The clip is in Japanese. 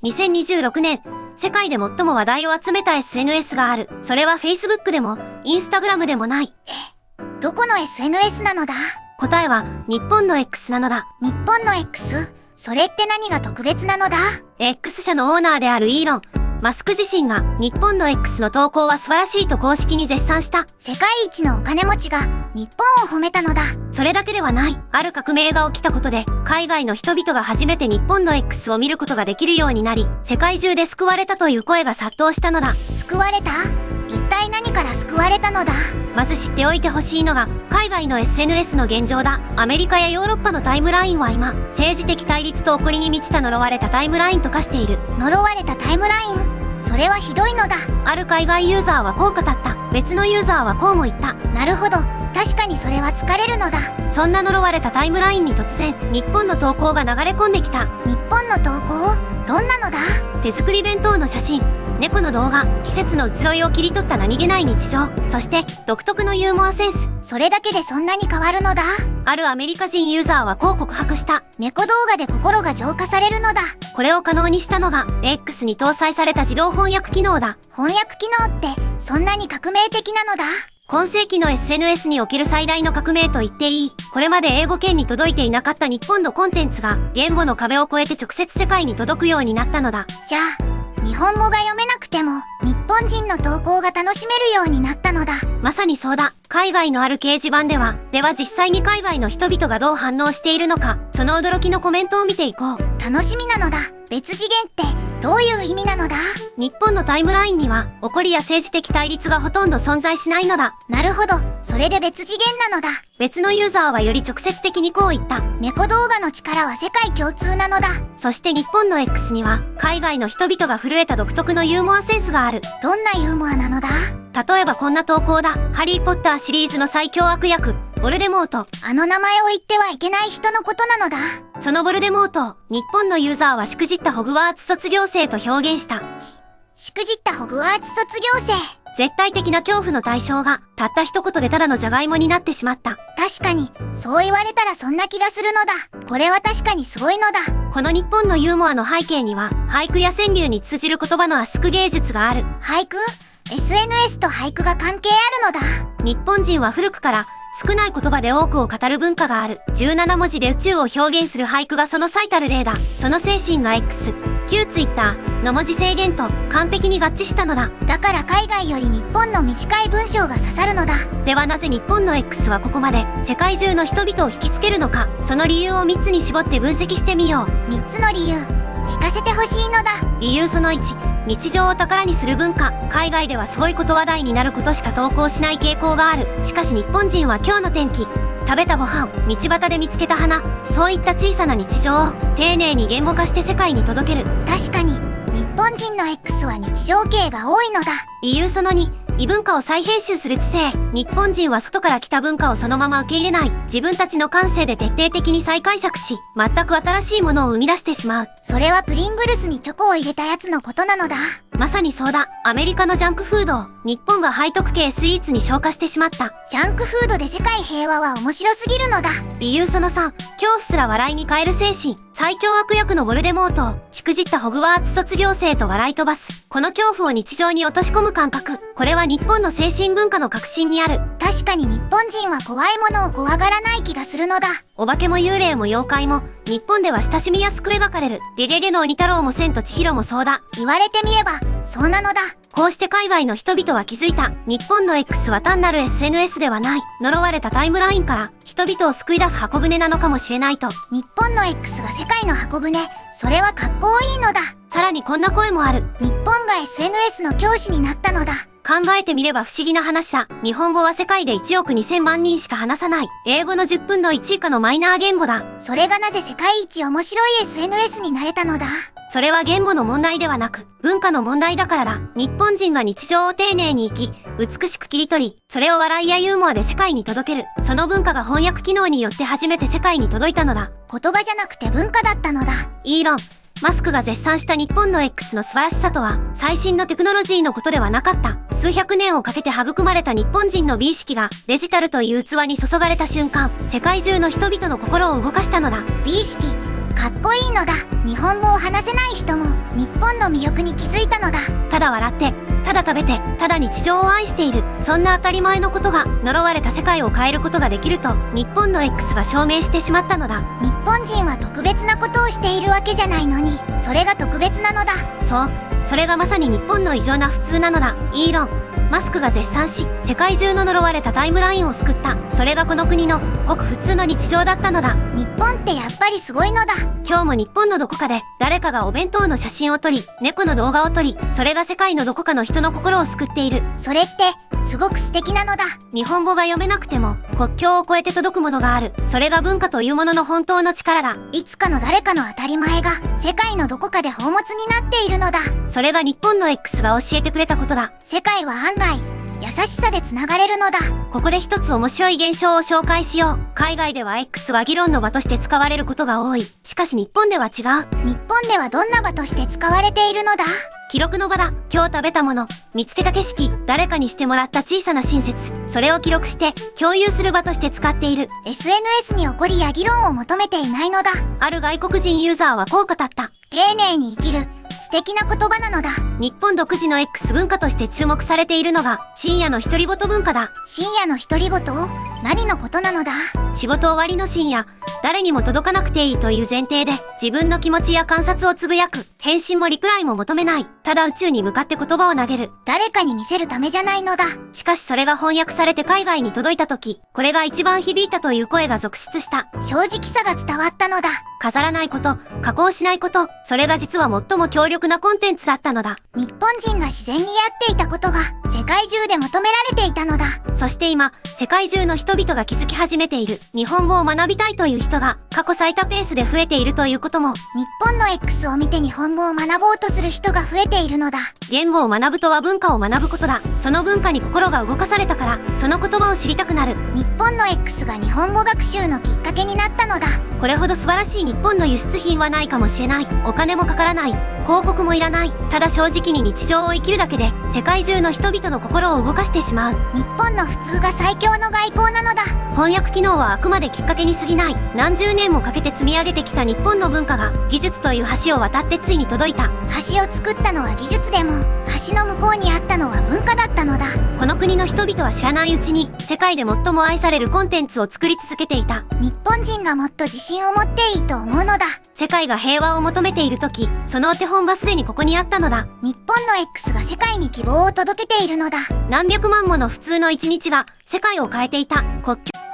2026年、世界で最も話題を集めた SNS がある。それは Facebook でも、Instagram でもない。どこの SNS なのだ？答えは、日本の X なのだ。日本の X？ それって何が特別なのだ？ X 社のオーナーであるイーロン・マスク自身が日本の X の投稿は素晴らしいと公式に絶賛した。世界一のお金持ちが日本を褒めたのだ。それだけではない。ある革命が起きたことで、海外の人々が初めて日本の X を見ることができるようになり、世界中で救われたという声が殺到したのだ。救われた？一体何から救われたのだ？まず知っておいてほしいのが、海外の SNS の現状だ。アメリカやヨーロッパのタイムラインは今、政治的対立と怒りに満ちた呪われたタイムラインと化している。呪われたタイムライン？それはひどいのだ。ある海外ユーザーはこう語った。別のユーザーはこうも言った。なるほど。確かにそれは疲れるのだ。そんな呪われたタイムラインに突然、日本の投稿が流れ込んできた。日本の投稿？どんなのだ？手作り弁当の写真、猫の動画、季節の移ろいを切り取った何気ない日常、そして独特のユーモアセンス。それだけでそんなに変わるのだ？あるアメリカ人ユーザーはこう告白した。猫動画で心が浄化されるのだ。これを可能にしたのが X に搭載された自動翻訳機能だ。翻訳機能ってそんなに革命的なのだ？今世紀の SNS における最大の革命と言っていい。これまで英語圏に届いていなかった日本のコンテンツが言語の壁を越えて直接世界に届くようになったのだ。じゃあ、日本語が読めなくても日本人の投稿が楽しめるようになったのだ。まさにそうだ。海外のある掲示板では、実際に海外の人々がどう反応しているのか、その驚きのコメントを見ていこう。楽しみなのだ。別次元ってどういう意味なのだ？日本のタイムラインには怒りや政治的対立がほとんど存在しないのだ。なるほど。それで別次元なのだ。別のユーザーはより直接的にこう言った。猫動画の力は世界共通なのだ。そして日本の X には海外の人々が震えた独特のユーモアセンスがある。どんなユーモアなのだ？例えばこんな投稿だ。ハリーポッターシリーズの最強悪役、ヴォルデモート。あの名前を言ってはいけない人のことなのだ。そのヴォルデモートを日本のユーザーはしくじったホグワーツ卒業生と表現した。しくじったホグワーツ卒業生。絶対的な恐怖の対象がたった一言でただのジャガイモになってしまった。確かに、そう言われたらそんな気がするのだ。これは確かにすごいのだ。この日本のユーモアの背景には、俳句や川柳に通じる言葉のアスク芸術がある。俳句？ SNS と俳句が関係あるのだ。日本人は古くから少ない言葉で多くを語る文化がある。17文字で宇宙を表現する俳句がその最たる例だ。その精神が X、旧 Twitter の文字制限と完璧に合致したのだ。だから海外より日本の短い文章が刺さるのだ。ではなぜ日本の X はここまで世界中の人々を引きつけるのか。その理由を3つに絞って分析してみよう。3つの理由、聞かせてほしいのだ。理由その1、日常を宝にする文化。海外ではすごいこと話題になることしか投稿しない傾向がある。しかし日本人は今日の天気、食べたご飯、道端で見つけた花、そういった小さな日常を丁寧に言語化して世界に届ける。確かに、日本人の X は日常系が多いのだ。理由その2、異文化を再編集する知性。日本人は外から来た文化をそのまま受け入れない。自分たちの感性で徹底的に再解釈し、全く新しいものを生み出してしまう。それはプリングルスにチョコを入れたやつのことなのだ。まさにそうだ。アメリカのジャンクフードを日本が背徳系スイーツに昇華してしまった。ジャンクフードで世界平和は面白すぎるのだ。理由その3、恐怖すら笑いに変える精神。最強悪役のヴォルデモートをしくじったホグワーツ卒業生と笑い飛ばす。この恐怖を日常に落とし込む感覚。これは日本の精神文化の核心にある。確かに日本人は怖いものを怖がらない気がするのだ。お化けも幽霊も妖怪も日本では親しみやすく描かれる。ゲゲゲの鬼太郎も千と千尋もそうだ。言われてみればそうなのだ。こうして海外の人々は気づいた。日本の X は単なる SNS ではない。呪われたタイムラインから人々を救い出す箱舟なのかもしれないと。日本の X が世界の箱舟。それはかっこいいのだ。さらにこんな声もある。日本が SNS の教師になったのだ。考えてみれば不思議な話だ。日本語は世界で1億2000万人しか話さない。英語の10分の1以下のマイナー言語だ。それがなぜ世界一面白い SNS になれたのだ。それは言語の問題ではなく、文化の問題だからだ。日本人が日常を丁寧に生き、美しく切り取り、それを笑いやユーモアで世界に届ける。その文化が翻訳機能によって初めて世界に届いたのだ。言葉じゃなくて文化だったのだ。イーロン・マスクが絶賛した日本の X の素晴らしさとは、最新のテクノロジーのことではなかった。数百年をかけて育まれた日本人の美意識がデジタルという器に注がれた瞬間、世界中の人々の心を動かしたのだ。美意識、かっこいいのだ。日本語を話せない人も日本の魅力に気づいたのだ。ただ笑って、ただ食べて、ただ日常を愛している、そんな当たり前のことが呪われた世界を変えることができると日本の X が証明してしまったのだ。日本人は特別なことをしているわけじゃないのに、それが特別なのだ。そう、それがまさに日本の異常な普通なのだ。イーロン・マスクが絶賛し、世界中の呪われたタイムラインを救った。それがこの国のごく普通の日常だったのだ。日本ってやっぱりすごいのだ。今日も日本のどこかで誰かがお弁当の写真を撮り、猫の動画を撮り、それが世界のどこかの人の心を救っている。それってすごく素敵なのだ。日本語が読めなくても国境を越えて届くものがある。それが文化というものの本当の力だ。いつかの誰かの当たり前が世界のどこかで宝物になっているのだ。それが日本の X が教えてくれたことだ。世界は案外優しさでつながれるのだ。ここで一つ面白い現象を紹介しよう。海外では X は議論の場として使われることが多い。しかし日本では違う。日本ではどんな場として使われているのだ。記録の場だ。今日食べたもの、見つけた景色、誰かにしてもらった小さな親切、それを記録して共有する場として使っている。 SNS に怒りや議論を求めていないのだ。ある外国人ユーザーはこう語った。丁寧に生きる素敵な言葉なのだ。日本独自の X 文化として注目されているのが深夜の独り言文化だ。深夜の独り言？何のことなのだ。仕事終わりの深夜、誰にも届かなくていいという前提で自分の気持ちや観察をつぶやく。返信もリプライも求めない。ただ宇宙に向かって言葉を投げる。誰かに見せるためじゃないのだ。しかしそれが翻訳されて海外に届いた時、これが一番響いたという声が続出した。正直さが伝わったのだ。飾らないこと、加工しないこと、それが実は最も強力なコンテンツだったのだ。日本人が自然にやっていたことが世界中で求められていたのだ。そして今、世界中の人々が気づき始めている。日本語を学びたいという人が過去最多ペースで増えているということも。日本の X を見て日本語を学ぼうとする人が増えているのだ。言語を学ぶとは文化を学ぶことだ。その文化に心が動かされたから、その言葉を知りたくなる。日本の X が日本語学習のきっかけになったのだ。これほど素晴らしい日本の輸出品はないかもしれない。お金もかからない。広告もいらない。ただ正直に日常を生きるだけで世界中の人々の心を動かしてしまう。日本の普通が最強の外交なのだ。翻訳機能はあくまできっかけに過ぎない。何十年もかけて積み上げてきた日本の文化が技術という橋を渡ってついに届いた。橋を作ったのは技術でも、橋の向こうにあったのは文化だったのだ。この国の人々は知らないうちに世界で最も愛されるコンテンツを作り続けていた。日本人がもっと自信を持っていいと思うのだ。世界が平和を求めている時、そのお手本はすでにここにあったのだ。日本の X が世界に希望を届けているのだ。何百万もの普通の一日が世界を変えていた。国境